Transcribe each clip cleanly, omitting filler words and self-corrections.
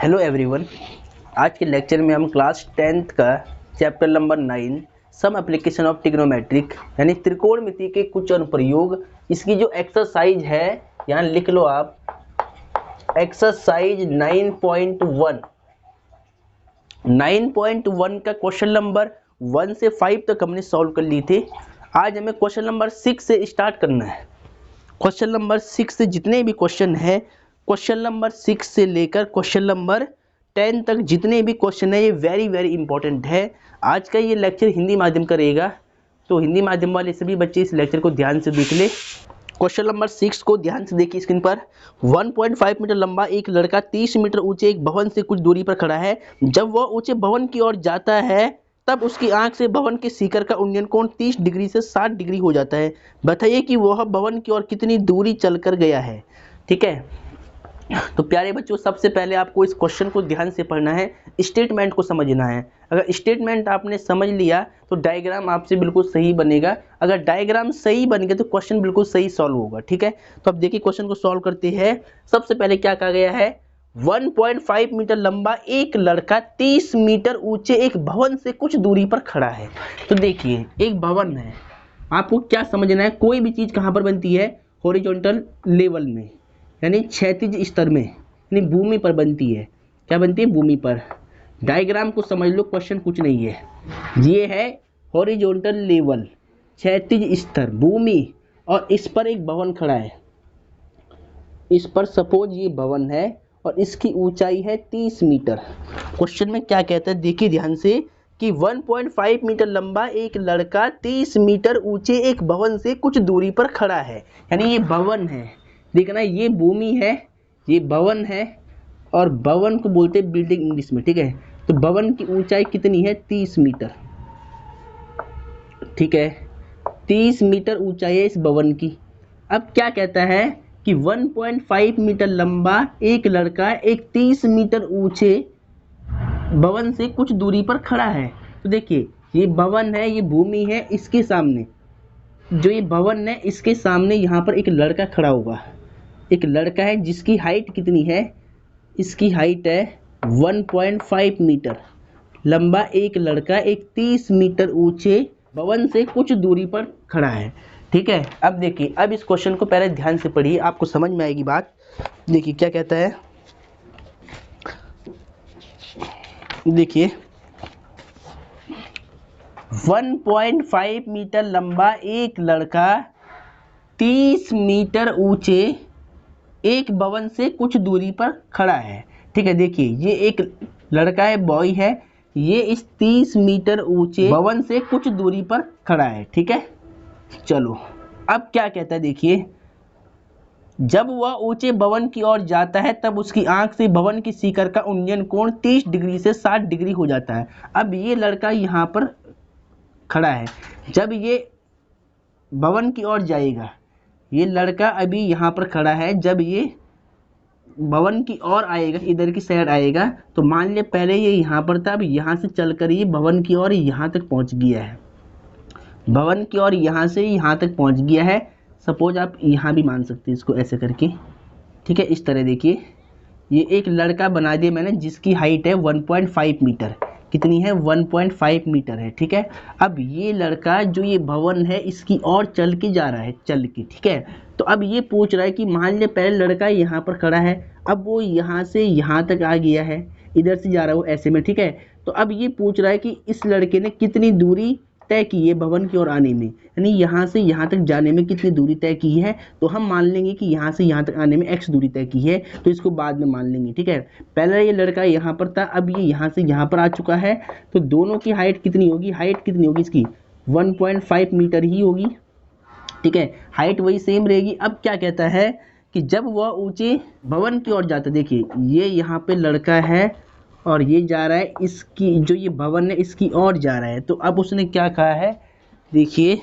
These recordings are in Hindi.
Hello everyone. आज के लेक्चर में हम क्लास 10th का chapter number 9 some application of trigonometric यानी त्रिकोणमिति के कुछ अनुप्रयोग, इसकी जो एक्सरसाइज है यहाँ लिख लो आप, एक्सरसाइज 9.1 का क्वेश्चन नंबर 1 से 5 तक हमने सॉल्व कर लिए थे। आज हमें क्वेश्चन नंबर 6 से स्टार्ट करना है। क्वेश्चन नंबर 6 से जितने भी क्वेश्चन है, क्वेश्चन नंबर 6 से लेकर क्वेश्चन नंबर 10 तक जितने भी क्वेश्चन है ये वेरी इंपॉर्टेंट है। आज का ये लेक्चर हिंदी माध्यम का रहेगा, तो हिंदी माध्यम वाले सभी बच्चे इस लेक्चर को ध्यान से देख ले। क्वेश्चन नंबर 6 को ध्यान से देखिए स्क्रीन पर। 1.5 मीटर लंबा एक लड़का 30 मीटर ऊंचे एक भवन से कुछ दूरी पर खड़ा है। जब वह ऊंचे भवन की ओर जाता है तब उसकी आंख से भवन के शिखर का उन्नयन कोण 30 डिग्री से 60 डिग्री हो जाता है। बताइए कि वह भवन की ओर कितनी दूरी चलकर गया है। ठीक है, तो प्यारे बच्चों, सबसे पहले आपको इस क्वेश्चन को ध्यान से पढ़ना है, स्टेटमेंट को समझना है। अगर स्टेटमेंट आपने समझ लिया तो डायग्राम आपसे बिल्कुल सही बनेगा। अगर डायग्राम सही बन गया तो क्वेश्चन बिल्कुल सही सॉल्व होगा। ठीक है, तो अब देखिए क्वेश्चन को सॉल्व करते हैं। सबसे पहले क्या कहा गया है, 1.5 मीटर लंबा एक लड़का 30 मीटर ऊंचे एक भवन से कुछ दूरी पर खड़ा है। तो देखिए एक भवन है, आपको क्या समझना है, कोई भी चीज कहाँ पर बनती है, हॉरिजॉन्टल लेवल में यानी क्षैतिज स्तर में, यानी भूमि पर बनती है। क्या बनती है, भूमि पर। डायग्राम को समझ लो, क्वेश्चन कुछ नहीं है। ये है हॉरिजॉन्टल लेवल, क्षैतिज स्तर, भूमि, और इस पर एक भवन खड़ा है। इस पर सपोज ये भवन है और इसकी ऊंचाई है 30 मीटर। क्वेश्चन में क्या कहता है, देखिए ध्यान से कि 1.5 मीटर लंबा एक लड़का 30 मीटर ऊंचे एक भवन से कुछ दूरी पर खड़ा है। यानी ये भवन है, देखना ये भूमि है, ये भवन है, और भवन को बोलते हैं बिल्डिंग इंग्लिश में। ठीक है, तो भवन की ऊंचाई कितनी है, 30 मीटर। ठीक है, 30 मीटर ऊंचाई है इस भवन की। अब क्या कहता है कि 1.5 मीटर लंबा एक लड़का एक 30 मीटर ऊंचे भवन से कुछ दूरी पर खड़ा है। तो देखिए ये भवन है, ये भूमि है, इसके सामने जो ये भवन है इसके सामने यहाँ पर एक लड़का खड़ा होगा। एक लड़का है जिसकी हाइट कितनी है, इसकी हाइट है 1.5 मीटर लंबा एक लड़का एक 30 मीटर ऊंचे भवन से कुछ दूरी पर खड़ा है। ठीक है, अब देखिए, अब इस क्वेश्चन को पहले ध्यान से पढ़िए, आपको समझ में आएगी बात। देखिए क्या कहता है, देखिए 1.5 मीटर लंबा एक लड़का 30 मीटर ऊंचे एक भवन से कुछ दूरी पर खड़ा है। ठीक है, देखिए ये एक लड़का है, बॉय है, ये इस 30 मीटर ऊंचे भवन से कुछ दूरी पर खड़ा है। ठीक है, चलो अब क्या कहता है, देखिए जब वह ऊंचे भवन की ओर जाता है तब उसकी आंख से भवन की शिखर का उन्नयन कोण 30 डिग्री से 60 डिग्री हो जाता है। अब ये लड़का यहाँ पर खड़ा है, जब ये भवन की ओर जाएगा, ये लड़का अभी यहाँ पर खड़ा है, जब ये भवन की ओर आएगा, इधर की साइड आएगा, तो मान लिया पहले ये यहाँ पर था, अब यहाँ से चलकर ये भवन की ओर यहाँ तक पहुँच गया है। भवन की ओर यहाँ से यहाँ तक पहुँच गया है। सपोज आप यहाँ भी मान सकते हैं इसको ऐसे करके। ठीक है, इस तरह देखिए ये एक लड़का बना दिया मैंने जिसकी हाइट है 1.5 मीटर। कितनी है, 1.5 मीटर है। ठीक है, अब ये लड़का जो ये भवन है इसकी ओर चल के जा रहा है, चल के। ठीक है, तो अब ये पूछ रहा है कि मान लिया पहले लड़का यहाँ पर खड़ा है, अब वो यहाँ से यहाँ तक आ गया है, इधर से जा रहा है वो ऐसे में। ठीक है, तो अब ये पूछ रहा है कि इस लड़के ने कितनी दूरी तय की है भवन की ओर आने में, यानी यहाँ से यहाँ तक जाने में कितनी दूरी तय की है। तो हम मान लेंगे कि यहाँ से यहाँ तक आने में x दूरी तय की है, तो इसको बाद में मान लेंगे। ठीक है, पहले ये लड़का यहाँ पर था, अब ये यहाँ से यहाँ पर आ चुका है, तो दोनों की हाइट कितनी होगी, हाइट कितनी होगी इसकी 1.5 मीटर ही होगी। ठीक है, हाइट वही सेम रहेगी। अब क्या कहता है कि जब वह ऊंचे भवन की ओर जाता है, देखिए ये यहाँ पे लड़का है और ये जा रहा है, इसकी जो ये भवन है इसकी ओर जा रहा है। तो अब उसने क्या कहा है, देखिए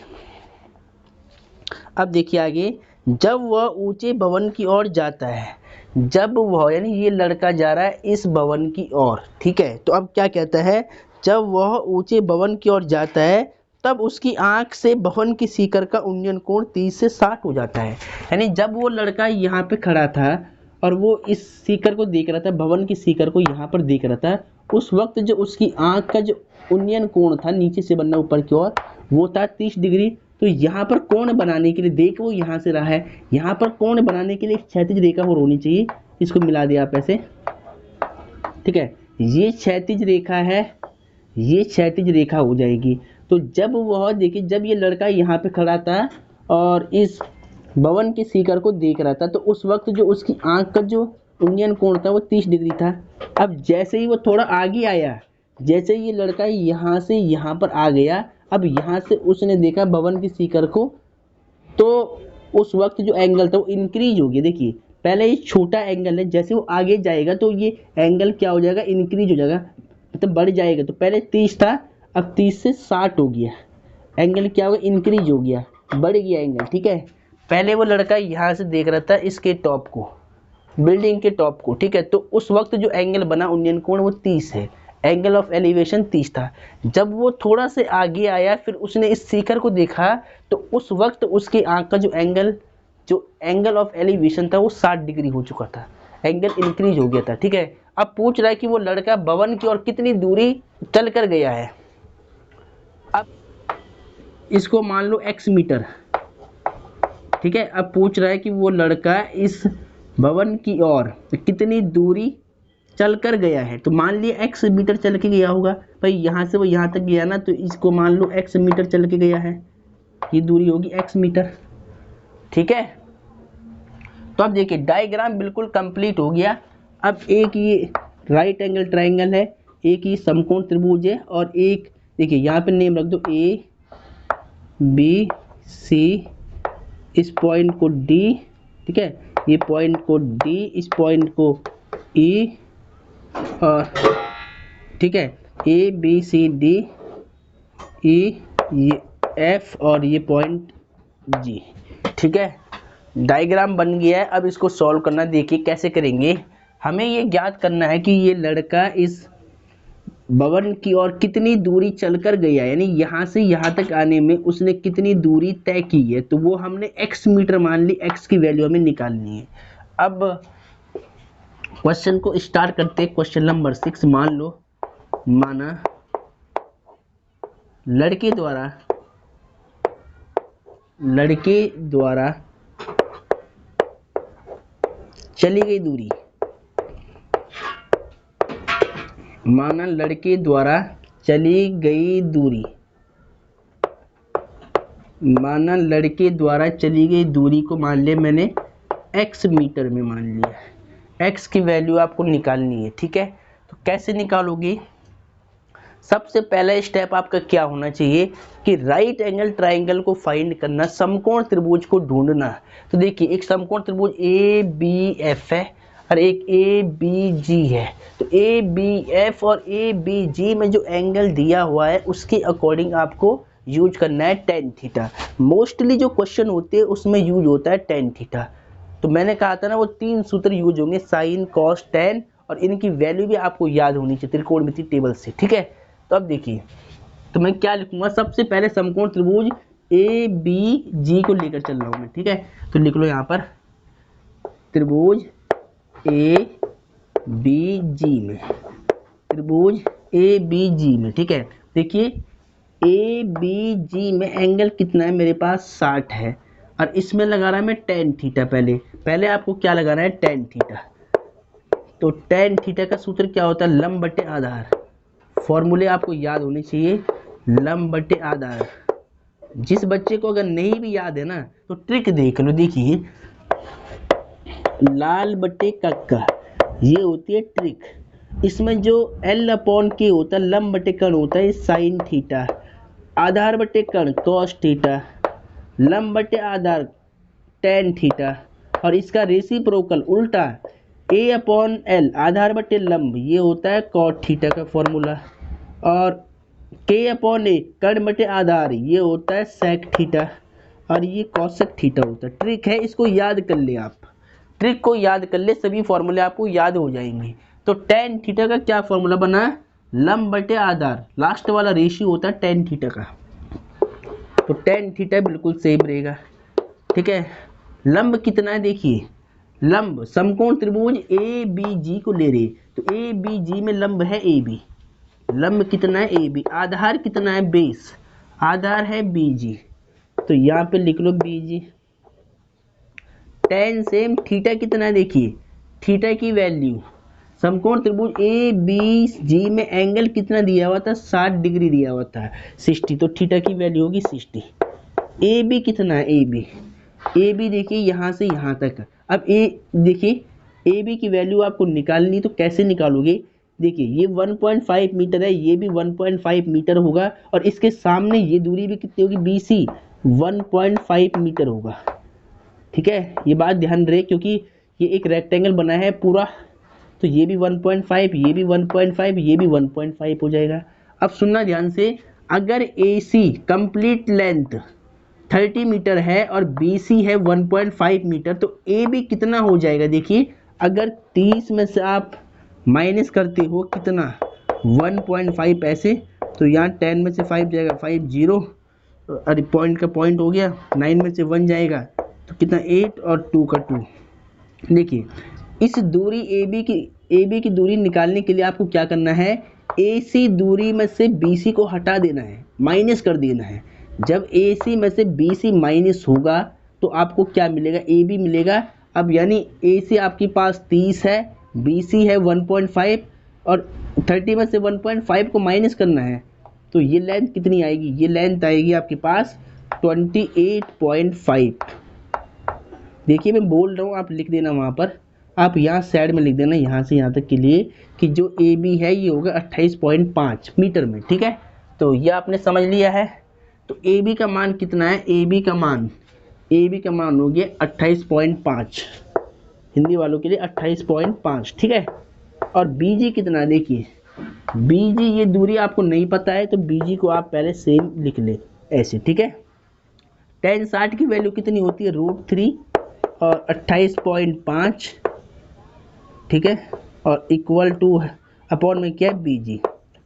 अब देखिए आगे, जब वह ऊंचे भवन की ओर जाता है, जब वह यानी ये लड़का जा रहा है इस भवन की ओर। ठीक है, तो अब क्या कहता है, जब वह ऊंचे भवन की ओर जाता है तब उसकी आंख से भवन की शिखर का उन्नयन कोण 30 से 60 हो जाता है। यानी जब वो लड़का यहाँ पे खड़ा था और वो इस सीकर को देख रहा था, भवन की सीकर को यहाँ पर देख रहा था, उस वक्त जो उसकी आंख का जो उन्नयन कोण था नीचे से बनना ऊपर की ओर, वो था 30 डिग्री। तो यहाँ पर कोण बनाने के लिए, देख वो यहाँ से रहा है, यहाँ पर कोण बनाने के लिए एक क्षैतिज रेखा और होनी चाहिए। इसको मिला दिया आप ऐसे, ठीक है, ये क्षैतिज रेखा है, ये क्षैतिज रेखा हो जाएगी। तो जब वह देखिए, जब ये लड़का यहाँ पे खड़ा था और इस भवन के शिखर को देख रहा था, तो उस वक्त जो उसकी आंख का जो उन्नयन कोण था वो 30 डिग्री था। अब जैसे ही वो थोड़ा आगे आया, जैसे ये लड़का यहाँ से यहाँ पर आ गया, अब यहाँ से उसने देखा भवन के शिखर को, तो उस वक्त जो एंगल था वो इंक्रीज हो गया। देखिए पहले ये छोटा एंगल है, जैसे वो आगे जाएगा तो ये एंगल क्या हो जाएगा, इंक्रीज हो जाएगा, मतलब बढ़ जाएगा। तो पहले 30 था, अब 30 से 60 हो गया, एंगल क्या होगा, इंक्रीज हो गया, बढ़ गया एंगल, ठीक है। पहले वो लड़का यहाँ से देख रहा था इसके टॉप को, बिल्डिंग के टॉप को, ठीक है। तो उस वक्त जो एंगल बना उन्नयन कोण वो 30 है, एंगल ऑफ एलिवेशन 30 था। जब वो थोड़ा से आगे आया, फिर उसने इस शिखर को देखा, तो उस वक्त उसकी आंख का जो एंगल ऑफ एलिवेशन था वो 60 डिग्री हो चुका था, एंगल इंक्रीज हो गया था, ठीक है। अब पूछ रहा है कि वो लड़का भवन की ओर कितनी दूरी चल कर गया है। अब इसको मान लो x मीटर, ठीक है। अब पूछ रहा है कि वो लड़का इस भवन की ओर कितनी दूरी चल कर गया है। तो मान लिया x मीटर चल के गया होगा, भाई यहाँ से वो यहाँ तक गया ना, तो इसको मान लो x मीटर चल के गया है, ये दूरी होगी x मीटर, ठीक है। तो अब देखिए डायग्राम बिल्कुल कंप्लीट हो गया। अब एक ये राइट एंगल ट्रायंगल है, एक ये समकोण त्रिभुज है, और एक देखिए यहाँ पे नेम रख दो A B C, इस पॉइंट को D, ठीक है, ये पॉइंट को D, इस पॉइंट को E, और ठीक है A B C D E, ये F और ये पॉइंट G, ठीक है। डायग्राम बन गया है। अब इसको सॉल्व करना, देखिए कैसे करेंगे। हमें ये ज्ञात करना है कि ये लड़का इस भवन की ओर कितनी दूरी चलकर गया, यानी यहाँ से यहाँ तक आने में उसने कितनी दूरी तय की है। तो वो हमने x मीटर मान ली, x की वैल्यू हमें निकालनी है। अब क्वेश्चन को स्टार्ट करते हैं। क्वेश्चन नंबर 6, मान लो, माना लड़के द्वारा चली गई दूरी, माना लड़के द्वारा चली गई दूरी, माना लड़के द्वारा चली गई दूरी को मान लिया मैंने x मीटर में मान लिया। x की वैल्यू आपको निकालनी है, ठीक है। तो कैसे निकालोगे? सबसे पहला स्टेप आपका क्या होना चाहिए कि राइट एंगल ट्रायंगल को फाइंड करना, समकोण त्रिभुज को ढूंढना। तो देखिए एक समकोण त्रिभुज ABF है और एक ABG है। तो ABF और ABG में जो एंगल दिया हुआ है उसके अकॉर्डिंग आपको यूज करना है tan थीटा। मोस्टली जो क्वेश्चन होते हैं उसमें यूज होता है tan थीटा। तो मैंने कहा था ना वो 3 सूत्र यूज होंगे, साइन कॉस tan, और इनकी वैल्यू भी आपको याद होनी चाहिए त्रिकोणमिति टेबल से, ठीक है। तो अब देखिए, तो मैं क्या लिखूंगा, सबसे पहले समकोण त्रिभुज ABG को लेकर चल रहा हूं मैं, ठीक है। तो लिख लो यहाँ पर त्रिभुज ABG में, त्रिभुज ABG में, ठीक है। देखिए ABG में एंगल कितना है मेरे पास, 60 है, और इसमें लगा रहा है मैं tan थीटा। पहले आपको क्या लगाना है, tan थीटा। तो tan थीटा का सूत्र क्या होता है, लंब बटे आधार। फॉर्मूले आपको याद होने चाहिए, लंब बटे आधार। जिस बच्चे को अगर नहीं भी याद है ना तो ट्रिक देख लो। देखिए लाल बटे कक्का, ये होती है ट्रिक। इसमें जो L/K होता है, लंब बटे कर्ण होता है साइन थीटा, आधार बटे कर्ण कॉस थीटा, लंब बटे आधार tan थीटा, और इसका रेसिप्रोकल उल्टा A/L आधार बटे लंब, ये होता है कॉट थीटा का फॉर्मूला, और K/A कर्ण बटे आधार, ये होता है सेक थीटा, और ये कॉसेक थीटा होता है। ट्रिक है, इसको याद कर ले आप, ट्रिक को याद कर ले, सभी फॉर्मूले आपको याद हो जाएंगे। तो tan थीटा का क्या फॉर्मूला बना, लंब बटे आधार, लास्ट वाला रेशियो होता है tan थीटा का। तो tan थीटा बिल्कुल सेम रहेगा, ठीक है। लंब कितना है देखिए, लंब समकोण त्रिभुज ए बी जी को ले रहे, तो ए बी जी में लंब है ए बी, लंब कितना है ए बी, आधार कितना है बेस, आधार है बी जी, तो यहाँ पे लिख लो बी जी। टेन सेम थीटा कितना है देखिए, थीटा की वैल्यू समकोण त्रिभुज ए बी जी में एंगल कितना दिया हुआ था, 60 डिग्री दिया हुआ था 60, तो थीटा की वैल्यू होगी 60। ए बी कितना है ए बी देखिए यहाँ से यहाँ तक। अब ए देखिए ए बी की वैल्यू आपको निकालनी, तो कैसे निकालोगे, देखिए ये 1.5 मीटर है, ये भी 1.5 मीटर होगा, और इसके सामने ये दूरी भी कितनी होगी बी सी 1.5 मीटर होगा। ठीक है, ये बात ध्यान रहे क्योंकि ये एक रेक्टेंगल बना है पूरा, तो ये भी 1.5, ये भी 1.5, ये भी 1.5 हो जाएगा। अब सुनना ध्यान से, अगर ए सी कंप्लीट लेंथ 30 मीटर है और बी सी है 1.5 मीटर, तो ए बी कितना हो जाएगा देखिए, अगर 30 में से आप माइनस करते हो कितना 1.5 ऐसे, तो यहाँ 10 में से 5 जाएगा 5 0, अरे पॉइंट का पॉइंट हो गया, 9 में से 1 जाएगा तो कितना 8 और 2 का 2। देखिए इस दूरी ए बी की दूरी निकालने के लिए आपको क्या करना है, ए सी दूरी में से बी सी को हटा देना है, माइनस कर देना है। जब ए सी में से बी सी माइनस होगा तो आपको क्या मिलेगा, ए बी मिलेगा। अब यानी ए सी आपके पास 30 है, बी सी है 1.5, और 30 में से 1.5 को माइनस करना है, तो ये लेंथ कितनी आएगी, ये लेंथ आएगी आपके पास 28.5। देखिए मैं बोल रहा हूँ, आप लिख देना वहाँ पर, आप यहाँ साइड में लिख देना यहाँ से यहाँ तक के लिए कि जो ए बी है ये होगा 28.5 मीटर में। ठीक है, तो ये आपने समझ लिया है। तो ए बी का मान कितना है, ए बी का मान हो गया 28.5, हिंदी वालों के लिए 28.5। ठीक है, और बी जी कितना, देखिए बी जी ये दूरी आपको नहीं पता है तो बी जी को आप पहले सेम लिख ले ऐसे। ठीक है, tan 60 की वैल्यू कितनी होती है √3 और 28.5। ठीक है, और इक्वल टू अपॉन में क्या है बी जी,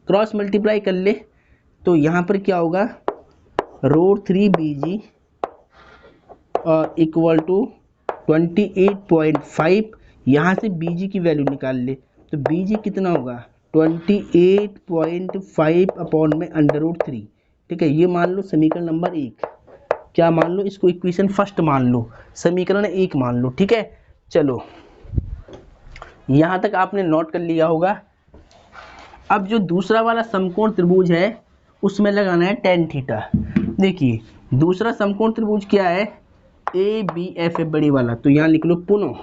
क्रॉस मल्टीप्लाई कर ले तो यहाँ पर क्या होगा √3 बी जी और इक्वल टू 28.5। यहाँ से बी जी की वैल्यू निकाल ले तो बी जी कितना होगा 28.5 अपॉन में √3। ठीक है, ये मान लो समीकरण नंबर 1, क्या मान लो, इसको इक्वेशन फर्स्ट मान लो, समीकरण 1 मान लो। ठीक है, चलो यहाँ तक आपने नोट कर लिया होगा। अब जो दूसरा वाला समकोण त्रिभुज है उसमें लगाना है tan थीटा। देखिए दूसरा समकोण त्रिभुज क्या है, ए बी एफ है बड़ी वाला, तो यहाँ लिख लो पुनः,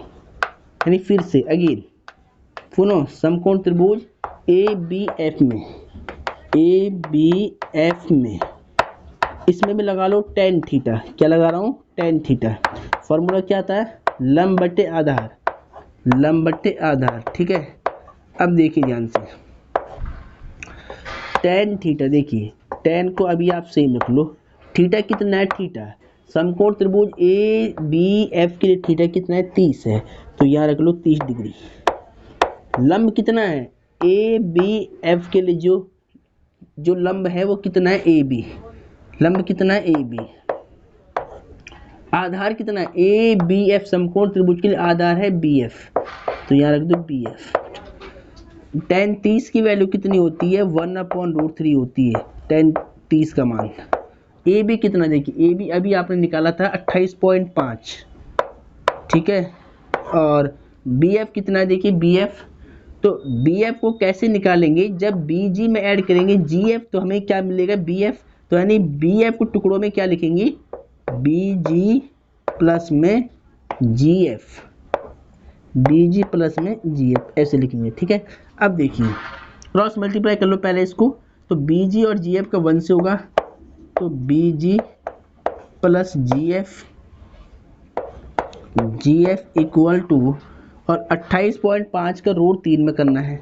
यानी फिर से अगेन पुनः समकोण त्रिभुज ए बी एफ में, इसमें भी लगा लो tan थीटा। क्या लगा रहा हूँ, tan थीटा। फॉर्मूला क्या आता है, लंब बटे आधार। ठीक है, अब देखिए ध्यान से tan थीटा, देखिए tan को अभी आप सेम रख लो, थीटा कितना है, थीटा समकोण त्रिभुज ए बी एफ के लिए थीटा कितना है 30 है, तो यहाँ रख लो 30 डिग्री। लंब कितना है ए बी एफ के लिए, जो लंब है वो कितना है ए बी, लंब कितना है ए बी। आधार कितना है ए बी एफ, समकोण त्रिभुज के लिए आधार है बी एफ, तो यहाँ रख दो बी एफ। tan 30 की वैल्यू कितनी होती है 1/√3 होती है tan 30 का मान। ए बी कितना, देखिए ए बी अभी आपने निकाला था 28.5। ठीक है, और बी एफ कितना है, देखिए बी एफ, तो बी एफ को कैसे निकालेंगे, जब बी जी में ऐड करेंगे जी एफ तो हमें क्या मिलेगा बी एफ, तो यानी बी एफ को टुकड़ों में क्या लिखेंगे बी जी प्लस में जी एफ, बी जी प्लस में जी एफ ऐसे लिखेंगे। ठीक है, अब देखिए क्रॉस मल्टीप्लाई कर लो पहले इसको, तो बी जी और जी एफ का 1 से होगा, तो B G plus G F equal to, और 28.5 का √3 में करना है,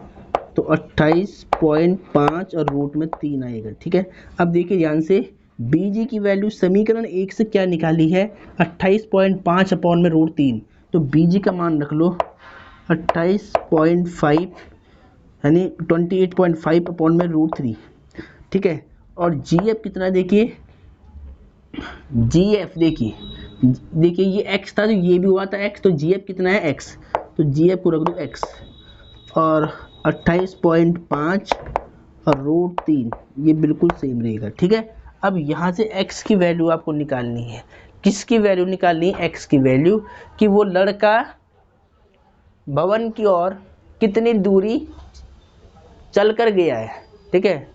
तो 28.5 और रूट में 3 आएगा। ठीक है, अब देखिए ध्यान से बी जी की वैल्यू समीकरण 1 से क्या निकाली है 28.5 अपॉन में √3, तो बी जी का मान रख लो 28.5 यानी 28.5 अपॉन में √3। ठीक है, और जी एफ कितना देखिए GF देखिए ये x था तो ये भी हुआ था x, तो GF कितना है x, तो GF को रख दो x और 28.5 और रूट 3 ये बिल्कुल सेम रहेगा। ठीक है, अब यहाँ से x की वैल्यू आपको निकालनी है। किसकी वैल्यू निकालनी है? x की वैल्यू, कि वो लड़का भवन की ओर कितनी दूरी चल कर गया है। ठीक है,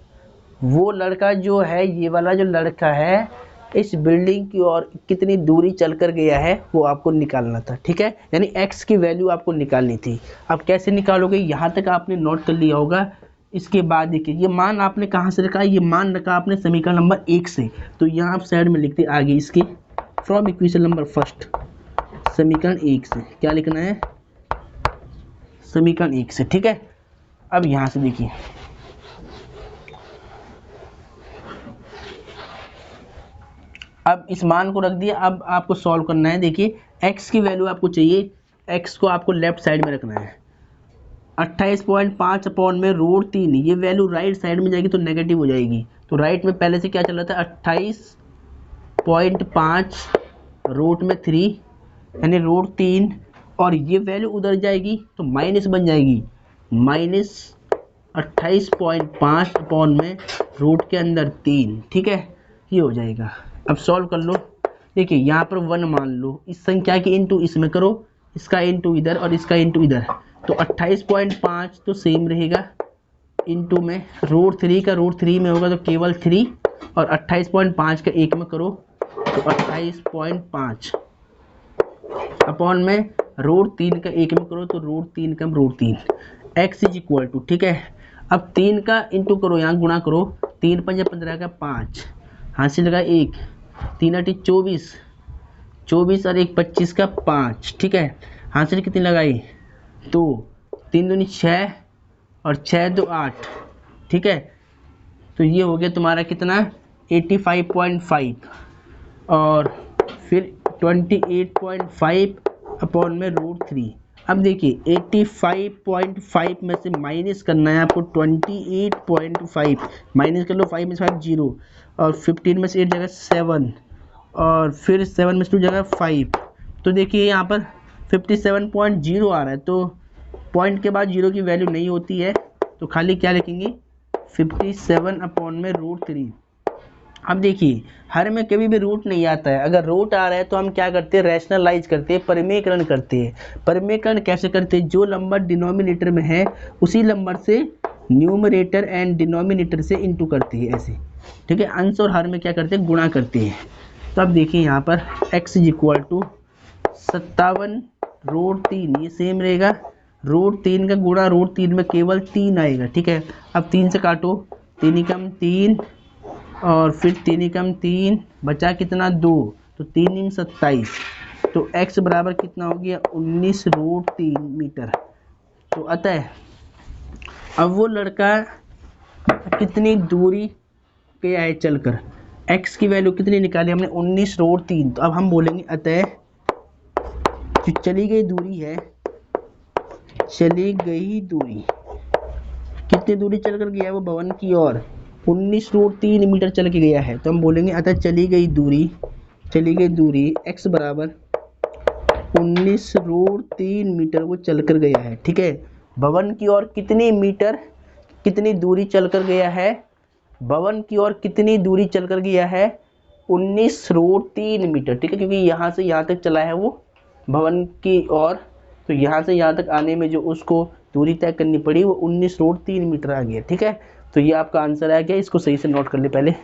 वो लड़का जो है, ये वाला जो लड़का है इस बिल्डिंग की ओर कितनी दूरी चल कर गया है वो आपको निकालना था। ठीक है, यानी x की वैल्यू आपको निकालनी थी। अब कैसे निकालोगे? यहाँ तक आपने नोट कर लिया होगा। इसके बाद देखिए ये मान आपने कहाँ से रखा है? ये मान रखा आपने समीकरण नंबर 1 से, तो यहाँ आप साइड में लिखते आगे इसके फ्रॉम इक्वेशन नंबर फर्स्ट, समीकरण 1 से क्या लिखना है? समीकरण 1 से। ठीक है, अब यहाँ से देखिए अब इस मान को रख दिया। अब आपको सॉल्व करना है। देखिए x की वैल्यू आपको चाहिए, x को आपको लेफ्ट साइड में रखना है। 28.5 अपॉन में रूट 3, ये वैल्यू राइट साइड में जाएगी तो नेगेटिव हो जाएगी। तो राइट में पहले से क्या चल रहा था? 28.5 रूट में 3 यानी रूट 3, और ये वैल्यू उधर जाएगी तो माइनस बन जाएगी, माइनस 28.5 अपॉन में रूट के अंदर 3। ठीक है, ये हो जाएगा। अब सॉल्व कर लो। देखिए यहाँ पर 1 मान लो, इस संख्या की इंटू इसमें करो, इसका इंटू इधर और इसका इंटू इधर, तो 28.5 तो सेम रहेगा, इंटू में रूट 3 का रूट 3 में होगा तो केवल 3, और 28.5 का 1 में करो तो 28.5 अपॉन में रूट 3 का 1 में करो तो रूट 3 कम root 3, x is equal to. ठीक है, अब 3 का इंटू करो, यहाँ गुणा करो, 3 5 15 का 5, हाथ से लगा 1, 3 8 24, 24 और 1 25 का 5। ठीक है, हाथ से कितनी लगाई? 2, 3 दूनी 6 और 6 2 8। ठीक है, तो ये हो गया तुम्हारा कितना? 85.5 और फिर 28.5 अपॉन में रूट 3। अब देखिए 85.5 में से माइनस करना है आपको 28.5, माइनस कर लो, 5 में से 5 0, और 15 में से 8 जगह 7, और फिर 7 में से 2 जगह 5। तो देखिए यहाँ पर 57.0 आ रहा है, तो पॉइंट के बाद 0 की वैल्यू नहीं होती है, तो खाली क्या लिखेंगे? 57 अपॉन में रूट 3। अब देखिए हर में कभी भी रूट नहीं आता है, अगर रूट आ रहा है तो हम क्या करते हैं? रैशनलाइज करते हैं, परिमेयकरण करते हैं। परिमेयकरण कैसे करते हैं? जो नंबर डिनोमिनेटर में है उसी नंबर से न्यूमरेटर एंड डिनोमिनेटर से इंटू करते हैं, ऐसे। ठीक है, अंश और हर में क्या करते हैं? गुणा करते हैं। तो अब देखिए यहाँ पर x is equal to 57 root 3, ये सेम रहेगा, रूट 3 का गुणा रूट 3 में केवल 3 आएगा। ठीक है, अब 3 से काटो, 3 कम 3 और फिर 3 कम 3 बचा कितना? 2, तो 3 27, तो x बराबर कितना हो गया? 19 रूट 3 मीटर। तो अतः अब वो लड़का कितनी दूरी गया है चलकर, x की वैल्यू कितनी निकाली हमने? 19 रूट 3। तो अब हम बोलेंगे अतः जो चली गई दूरी है, चली गई दूरी, कितनी दूरी चलकर गया है वो भवन की ओर? 19 रूट 3 मीटर चल के गया है। तो हम बोलेंगे अतः चली गई दूरी x बराबर 19 रूट 3 मीटर वो चल कर गया है। ठीक है, भवन की ओर कितनी मीटर, कितनी दूरी चल कर गया है? भवन की ओर कितनी दूरी चल कर गया है? 19 रूट 3 मीटर। ठीक है, क्योंकि यहाँ से यहाँ तक चला है वो भवन की ओर, तो यहाँ से यहाँ तक आने में जो उसको दूरी तय करनी पड़ी वो 19 रूट 3 मीटर आ गया। ठीक है, तो ये आपका आंसर आ गया, इसको सही से नोट कर ले पहले।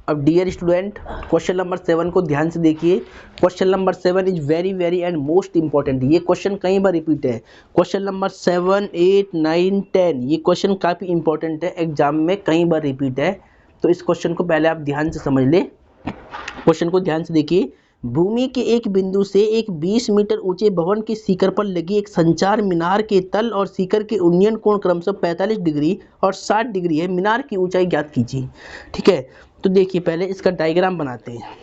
अब डियर स्टूडेंट, क्वेश्चन नंबर 7 को ध्यान से देखिए। Question number 7 is very very and most important. ये क्वेश्चन कई बार रिपीट है। क्वेश्चन नंबर 7 8 9 10 ये क्वेश्चन काफ़ी इंपॉर्टेंट है, एग्जाम में कई बार रिपीट है। तो इस क्वेश्चन को पहले आप ध्यान से समझ ले। क्वेश्चन को ध्यान से देखिए। भूमि के एक बिंदु से एक 20 मीटर ऊंचे भवन की शिखर पर लगी एक संचार मीनार के तल और शिखर के उन्नयन कोण क्रमशः 45 डिग्री और 60 डिग्री है। मीनार की ऊंचाई ज्ञात कीजिए। ठीक है, तो देखिए पहले इसका डायग्राम बनाते हैं।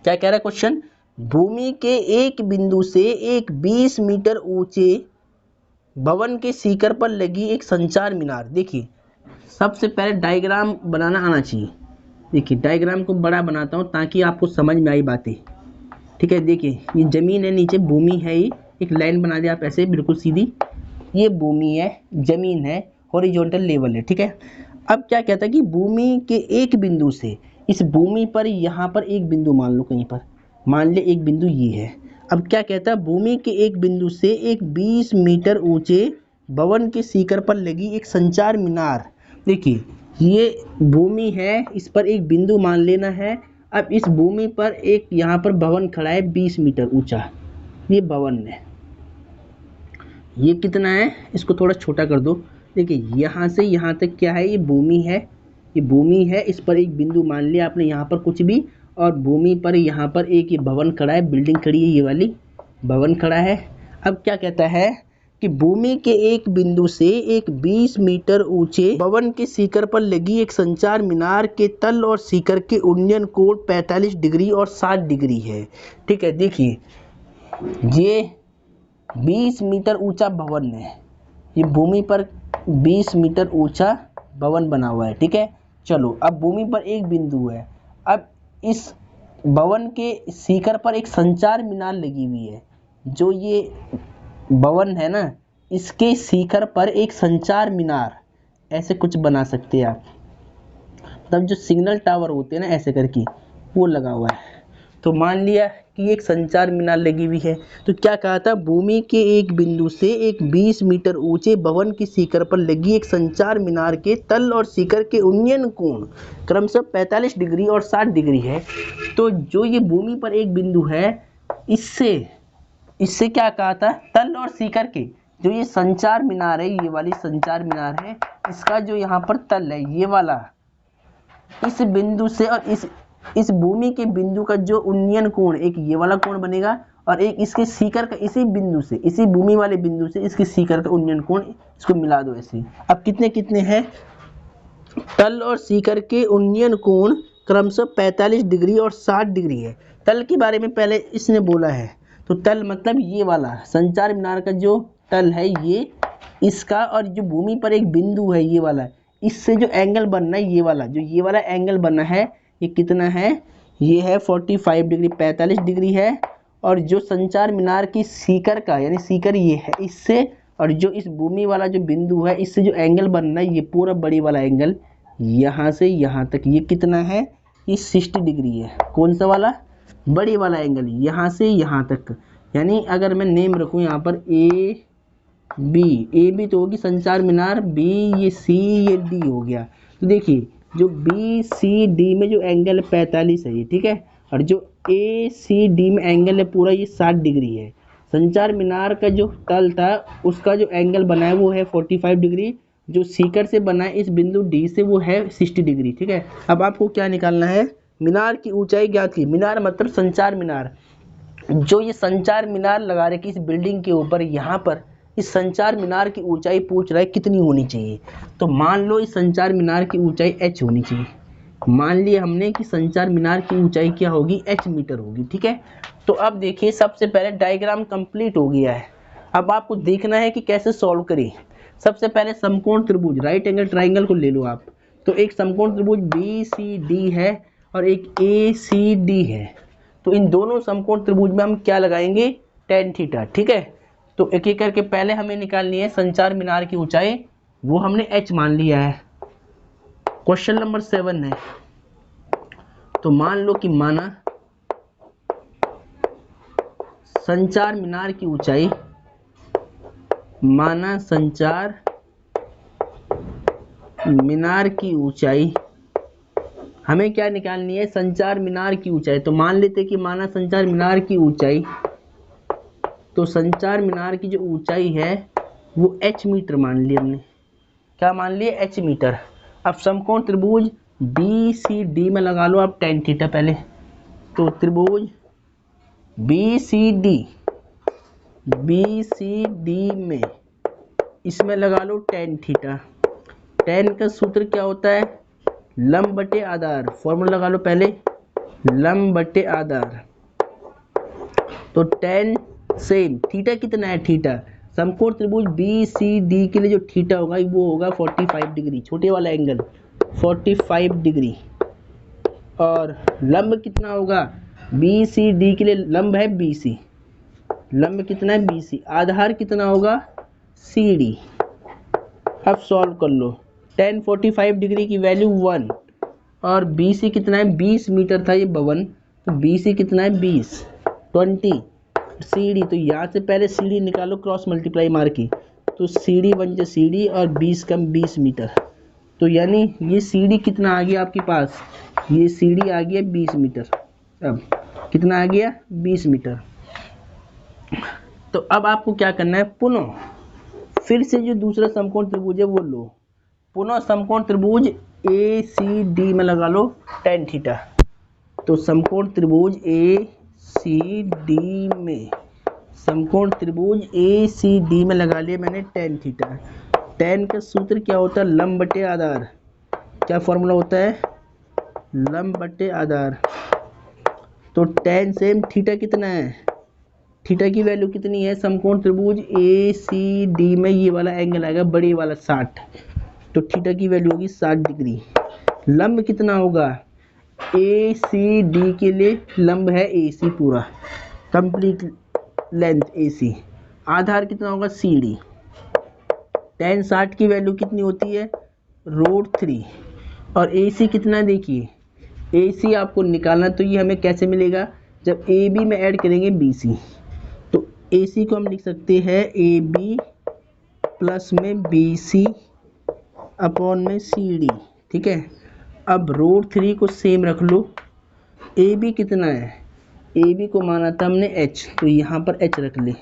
क्या कह रहा है क्वेश्चन? भूमि के एक बिंदु से एक 20 मीटर ऊंचे भवन के शिखर पर लगी एक संचार मीनार। देखिए सबसे पहले डायग्राम बनाना आना चाहिए। देखिए डायग्राम को बड़ा बनाता हूँ ताकि आपको समझ में आई बातें। ठीक है, देखिए ये ज़मीन है, नीचे भूमि है, ये एक लाइन बना दिया आप ऐसे बिल्कुल सीधी, ये भूमि है, ज़मीन है, हॉरिजॉन्टल लेवल है। ठीक है, अब क्या कहता है कि भूमि के एक बिंदु से, इस भूमि पर यहाँ पर एक बिंदु मान लो, कहीं पर मान ले एक बिंदु ये है। अब क्या कहता है, भूमि के एक बिंदु से एक 20 मीटर ऊंचे भवन के शिखर पर लगी एक संचार मीनार। देखिए ये भूमि है, इस पर एक बिंदु मान लेना है। अब इस भूमि पर एक यहाँ पर भवन खड़ा है 20 मीटर ऊंचा, ये भवन है। ये कितना है, इसको थोड़ा छोटा कर दो। देखिए यहाँ से यहाँ तक क्या है, ये भूमि है, ये भूमि है, इस पर एक बिंदु मान लिया आपने यहाँ पर कुछ भी, और भूमि पर यहाँ पर एक ये भवन खड़ा है, बिल्डिंग खड़ी है, ये वाली भवन खड़ा है। अब क्या कहता है कि भूमि के एक बिंदु से एक 20 मीटर ऊंचे भवन के शिखर पर लगी एक संचार मीनार के तल और शिखर के उन्नयन कोण 45 डिग्री और 60 डिग्री है। ठीक है, देखिए ये 20 मीटर ऊंचा भवन है, ये भूमि पर 20 मीटर ऊंचा भवन बना हुआ है। ठीक है, चलो अब भूमि पर एक बिंदु है, अब इस भवन के शिखर पर एक संचार मीनार लगी हुई है। जो ये भवन है ना, इसके शिखर पर एक संचार मीनार ऐसे कुछ बना सकते हैं आप, मतलब जो सिग्नल टावर होते हैं ना ऐसे करके, वो लगा हुआ है। तो मान लिया कि एक संचार मीनार लगी हुई है। तो क्या कहा था, भूमि के एक बिंदु से एक 20 मीटर ऊंचे भवन की शिखर पर लगी एक संचार मीनार के तल और शिखर के उन्नयन कोण क्रमशः 45 डिग्री और 60 डिग्री है। तो जो ये भूमि पर एक बिंदु है, इससे क्या कहा था, तल और शिखर के जो ये संचार मीनार है, ये वाली संचार मीनार है, इसका जो यहाँ पर तल है ये वाला, इस बिंदु से और इस भूमि के बिंदु का जो उन्नयन कोण, एक ये वाला कोण बनेगा, और एक इसके शिखर का, इसी बिंदु से, इसी भूमि वाले बिंदु से इसके शिखर का उन्नयन कोण, इसको मिला दो ऐसे। अब कितने कितने हैं, तल और शिखर के उन्नयन कोण क्रमशः 45 डिग्री और 60 डिग्री है। तल के बारे में पहले इसने बोला है, तो तल मतलब ये वाला संचार मीनार का जो तल है ये, इसका, और जो भूमि पर एक बिंदु है ये वाला, इससे जो एंगल बनना है ये वाला, जो ये वाला एंगल बनना है, ये कितना है, ये है 45 डिग्री, 45 डिग्री है। और जो संचार मीनार की शिखर का, यानी शिखर ये है, इससे, और जो इस भूमि वाला जो बिंदु है, इससे जो एंगल बनना है, ये पूरा बड़ी वाला एंगल यहाँ से यहाँ तक, ये कितना है, ये 60 डिग्री है। कौन सा वाला, बड़ी वाला एंगल, यहाँ से यहाँ तक। यानी अगर मैं नेम रखूँ यहाँ पर ए बी तो होगी संचार मीनार, बी ये सी, ये डी हो गया। तो देखिए जो बी सी डी में जो एंगल है 45 है ये, ठीक है, और जो ए सी डी में एंगल है पूरा ये 60 डिग्री है। संचार मीनार का जो तल था उसका जो एंगल बना है वो है 45 डिग्री, जो शिखर से बना है इस बिंदु डी से वो है 60 डिग्री। ठीक है, अब आपको क्या निकालना है, मीनार की ऊंचाई ज्ञात की। मीनार मतलब संचार मीनार, जो ये संचार मीनार लगा रहे कि इस बिल्डिंग के ऊपर, यहाँ पर इस संचार मीनार की ऊंचाई पूछ रहा है कितनी होनी चाहिए। तो मान लो इस संचार मीनार की ऊंचाई h होनी चाहिए। मान लिया हमने कि संचार मीनार की ऊंचाई क्या होगी, h मीटर होगी। ठीक है, तो अब देखिए सबसे पहले डायग्राम कंप्लीट हो गया है। अब आपको देखना है कि कैसे सॉल्व करें। सबसे पहले समकोण त्रिभुज, राइट एंगल ट्राइंगल को ले लो आप। तो एक समकोण त्रिभुज BCD है और एक ACD है। तो इन दोनों समकोण त्रिभुज में हम क्या लगाएंगे, tan थीटा। ठीक है, तो एक एक करके पहले हमें निकालनी है संचार मीनार की ऊंचाई, वो हमने h मान लिया है। क्वेश्चन नंबर 7 है, तो मान लो कि माना संचार मीनार की ऊंचाई, माना संचार मीनार की ऊंचाई हमें क्या निकालनी है, संचार मीनार की ऊंचाई। तो मान लेते कि माना संचार मीनार की ऊंचाई, तो संचार मीनार की जो ऊंचाई है वो h मीटर मान लिया हमने। क्या मान लिया, h मीटर। अब समकोण त्रिभुज BCD में लगा लो आप tan थीटा पहले। तो त्रिभुज BCD में इसमें लगा लो tan थीटा। tan का सूत्र क्या होता है, लंब बटे आधार। फॉर्मूला लगा लो पहले, लंब बटे आधार। तो tan सेम, थीटा कितना है, थीटा समकोण त्रिभुज BCD के लिए जो थीटा होगा वो होगा 45 डिग्री, छोटे वाला एंगल 45 डिग्री। और लंब कितना होगा, बी सी डी के लिए लंब है बी सी, लंब कितना है बी सी, आधार कितना होगा सी डी। अब सॉल्व कर लो, tan 45 डिग्री की वैल्यू 1 और बी सी कितना है 20 मीटर था ये भवन, तो बी सी कितना है 20 20 सी डी, तो यहाँ से पहले सी डी निकालो क्रॉस मल्टीप्लाई मार के, तो सी डी बन जाए सी डी और 20 कम 20 मीटर, तो यानी ये सी डी कितना आ गया आपके पास, ये सी डी आ गया 20 मीटर। अब कितना आ गया 20 मीटर। तो अब आपको क्या करना है, पुनः फिर से जो दूसरा समकोण त्रिभुज है वो लो, पुनः समकोण त्रिभुज ए सी डी में लगा लो tan थीटा। तो समकोण त्रिभुज ए सी डी में, समकोण त्रिभुज ए सी डी में लगा लिया मैंने tan थीटा। tan का सूत्र क्या होता है, लंब बटे आधार, क्या फॉर्मूला होता है, लंब बटे आधार। तो tan सेम थीटा कितना है, थीटा की वैल्यू कितनी है, समकोण त्रिभुज ए सी डी में ये वाला एंगल आएगा बड़े वाला 60, तो थीटा की वैल्यू होगी 60 डिग्री। लंब कितना होगा, ए सी डी के लिए लंब है ए सी पूरा कंप्लीट लेंथ ए सी, आधार कितना होगा सी डी। tan 60 की वैल्यू कितनी होती है √3 और ए सी कितना है, देखिए ए सी आपको निकालना, तो ये हमें कैसे मिलेगा, जब ए बी में ऐड करेंगे बी सी, तो ए सी को हम लिख सकते हैं ए बी प्लस में बी सी अपॉन में सी डी, ठीक है। अब √3 को सेम रख लो, ए बी कितना है, ए बी को माना था हमने एच, तो यहाँ पर एच रख ले,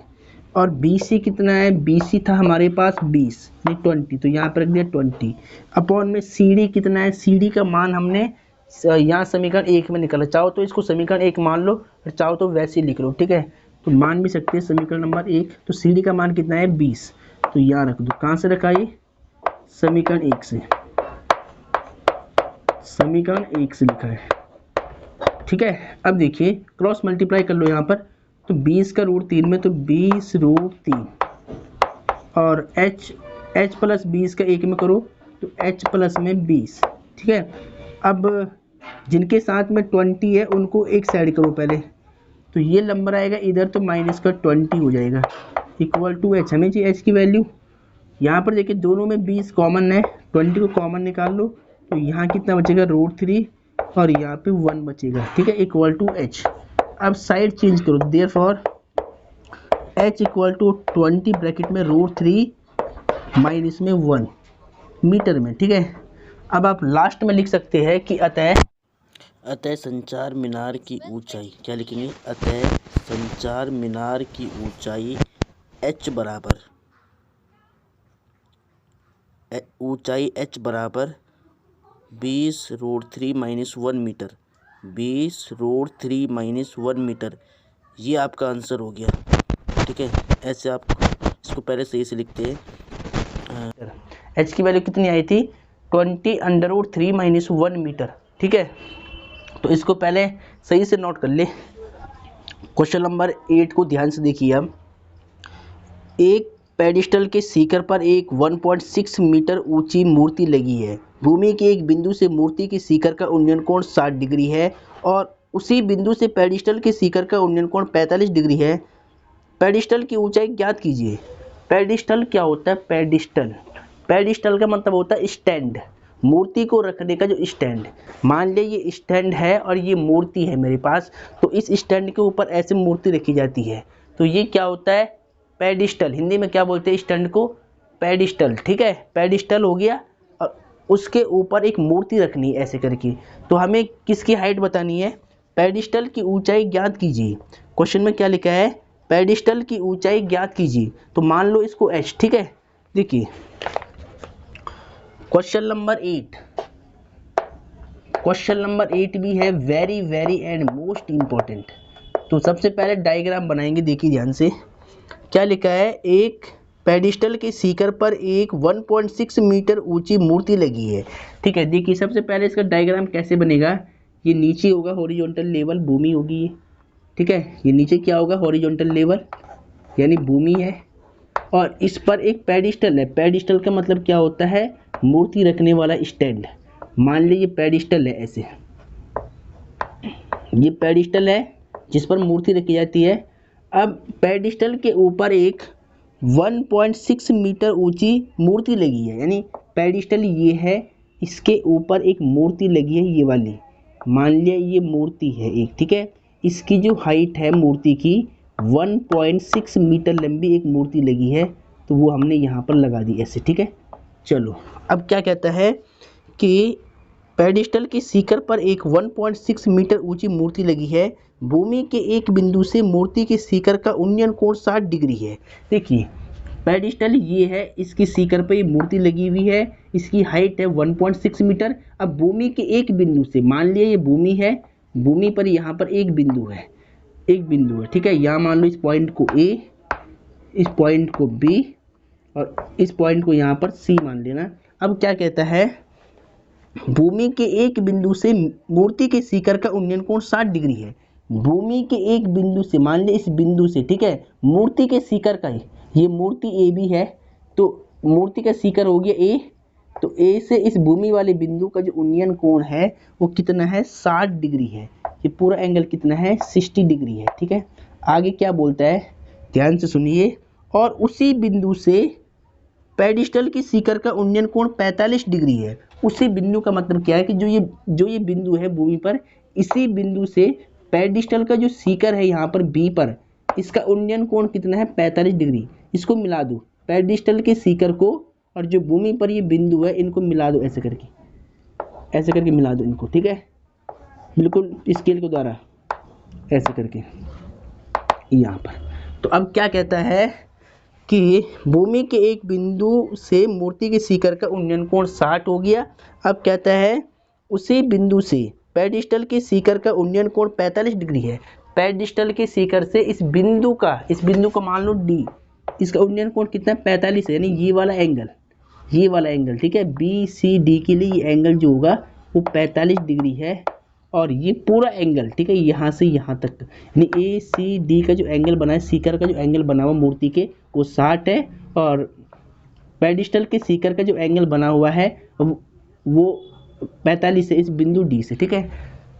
और बी सी कितना है, बी सी था हमारे पास 20 नहीं 20, तो यहाँ पर रख दिया 20 अपॉन में सी डी कितना है, सी डी का मान हमने यहाँ समीकरण 1 में निकाला, चाहो तो इसको समीकरण 1 मान लो और चाहो तो वैसे ही लिख लो, ठीक है। तो मान भी सकते हैं समीकरण नंबर 1, तो सी डी का मान कितना है 20, तो यहाँ रख दो, कहाँ से रखा ये समीकरण 1 से, समीकरण 1 से लिखा है, ठीक है। अब देखिए क्रॉस मल्टीप्लाई कर लो यहाँ पर, तो 20 का √3 में, तो 20 √3 और h प्लस 20 का 1 में करो तो h प्लस में 20, ठीक है। अब जिनके साथ में 20 है उनको एक साइड करो पहले, तो ये नंबर आएगा इधर, तो माइनस का 20 हो जाएगा इक्वल टू h, हमें चाहिए h की वैल्यू। यहाँ पर देखिए दोनों में 20 कॉमन है, 20 को कॉमन निकाल लो, तो यहाँ कितना बचेगा √3 और यहाँ पे 1 बचेगा, ठीक है, इक्वल टू h। अब साइड चेंज करो, therefore h equal to 20 bracket में √3 माइनस में 1 मीटर में, ठीक है। अब आप लास्ट में लिख सकते हैं कि अतः संचार मीनार की ऊंचाई, क्या लिखेंगे, अतः संचार मीनार की ऊंचाई h बराबर, ऊंचाई h बराबर 20 √3 माइनस 1 मीटर, 20 √3 माइनस 1 मीटर, ये आपका आंसर हो गया, ठीक है। ऐसे आप इसको पहले सही से लिखते हैं, h की वैल्यू कितनी आई थी 20 √3 माइनस 1 मीटर, ठीक है। तो इसको पहले सही से नोट कर ले। क्वेश्चन नंबर 8 को ध्यान से देखिए। अब एक पेडिस्टल के शिखर पर एक 1.6 मीटर ऊंची मूर्ति लगी है, भूमि के एक बिंदु से मूर्ति के शिखर का उन्नयन कोण 60 डिग्री है और उसी बिंदु से पेडिस्टल के शिखर का उन्नयन कोण 45 डिग्री है। पेडिस्टल की ऊंचाई ज्ञात कीजिए। पेडिस्टल क्या होता है, पेडिस्टल, पेडिस्टल का मतलब होता है स्टैंड, मूर्ति को रखने का जो स्टैंड। मान लीजिए ये स्टैंड है और ये मूर्ति है मेरे पास, तो इस स्टैंड के ऊपर ऐसे मूर्ति रखी जाती है, तो ये क्या होता है पेडिस्टल। हिंदी में क्या बोलते हैं स्टैंड को, पेडिस्टल, ठीक है। पेडिस्टल हो गया और उसके ऊपर एक मूर्ति रखनी है ऐसे करके। तो हमें किसकी हाइट बतानी है, पेडिस्टल की ऊंचाई ज्ञात कीजिए। क्वेश्चन में क्या लिखा है, पेडिस्टल की ऊंचाई ज्ञात कीजिए, तो मान लो इसको h, ठीक है। देखिए क्वेश्चन नंबर 8, क्वेश्चन नंबर 8 भी है very very and most important. तो सबसे पहले डायग्राम बनाएंगे, देखिए ध्यान से क्या लिखा है। एक पेडिस्टल के शिखर पर एक 1.6 मीटर ऊंची मूर्ति लगी है, ठीक है। देखिए सबसे पहले इसका डायग्राम कैसे बनेगा, ये नीचे होगा हॉरिजॉन्टल लेवल, भूमि होगी ये, ठीक है। ये नीचे क्या होगा हॉरिजॉन्टल लेवल यानी भूमि है, और इस पर एक पेडिस्टल है। पेडिस्टल का मतलब क्या होता है, मूर्ति रखने वाला स्टैंड। मान लीजिए पेडिस्टल है ऐसे, ये पेडिस्टल है जिस पर मूर्ति रखी जाती है। अब पेडिस्टल के ऊपर एक 1.6 मीटर ऊंची मूर्ति लगी है, यानी पेडिस्टल ये है, इसके ऊपर एक मूर्ति लगी है, ये वाली मान लिया ये मूर्ति है एक, ठीक है। इसकी जो हाइट है मूर्ति की 1.6 मीटर लंबी एक मूर्ति लगी है, तो वो हमने यहाँ पर लगा दी ऐसे, ठीक है। चलो अब क्या कहता है कि पेडिस्टल के शिखर पर एक 1.6 मीटर ऊंची मूर्ति लगी है, भूमि के एक बिंदु से मूर्ति के शिखर का उन्नयन कोण 60 डिग्री है। देखिए पेडिस्टल ये है, इसके शिखर पर ये मूर्ति लगी हुई है, इसकी हाइट है 1.6 मीटर। अब भूमि के एक बिंदु से, मान लिया ये भूमि है, भूमि पर यहाँ पर एक बिंदु है, एक बिंदु है, ठीक है। यहाँ मान लो इस पॉइंट को ए, इस पॉइंट को बी और इस पॉइंट को यहाँ पर सी मान लेना। अब क्या कहता है, भूमि के एक बिंदु से मूर्ति के शिखर का उन्नयन कोण 60 डिग्री है। भूमि के एक बिंदु से, मान ले इस बिंदु से, ठीक है, मूर्ति के शिखर का, ये मूर्ति ए बी है, तो मूर्ति का शिखर हो गया ए, तो ए से इस भूमि वाले बिंदु का जो उन्नयन कोण है वो कितना है, 60 डिग्री है। ये पूरा एंगल कितना है, 60 डिग्री है, ठीक है। आगे क्या बोलता है, ध्यान से सुनिए। और उसी बिंदु से पेडिस्टल की शिखर का उन्नयन कोण 45 डिग्री है। उसी बिंदु का मतलब क्या है कि जो ये बिंदु है भूमि पर, इसी बिंदु से पेडिस्टल का जो शिखर है यहाँ पर बी पर, इसका उन्नयन कोण कितना है, 45 डिग्री। इसको मिला दो, पेडिस्टल के शिखर को और जो भूमि पर ये बिंदु है इनको मिला दो, ऐसे करके, ऐसे करके मिला दो इनको, ठीक है, बिल्कुल स्केल के द्वारा ऐसे करके यहाँ पर। तो अब क्या कहता है कि भूमि के एक बिंदु से मूर्ति के शिखर का उन्नयन कोण 60 हो गया। अब कहता है उसी बिंदु से पेडिस्टल के शिखर का उन्नयन कोण 45 डिग्री है। पेडिस्टल के शिखर से इस बिंदु का मान लो डी, इसका उन्नयन कोण कितना है, 45 है, यानी ये वाला एंगल, ये वाला एंगल, ठीक है। बी सी डी के लिए ये एंगल जो होगा वो 45 डिग्री है। और ये पूरा एंगल, ठीक है, यहाँ से यहाँ तक, यानी ए सी डी का जो एंगल बना है, शिखर का जो एंगल बना हुआ मूर्ति के, वो 60 है। और पेडिस्टल के शिखर का जो एंगल बना हुआ है वो 45 है, इस बिंदु डी से, ठीक है।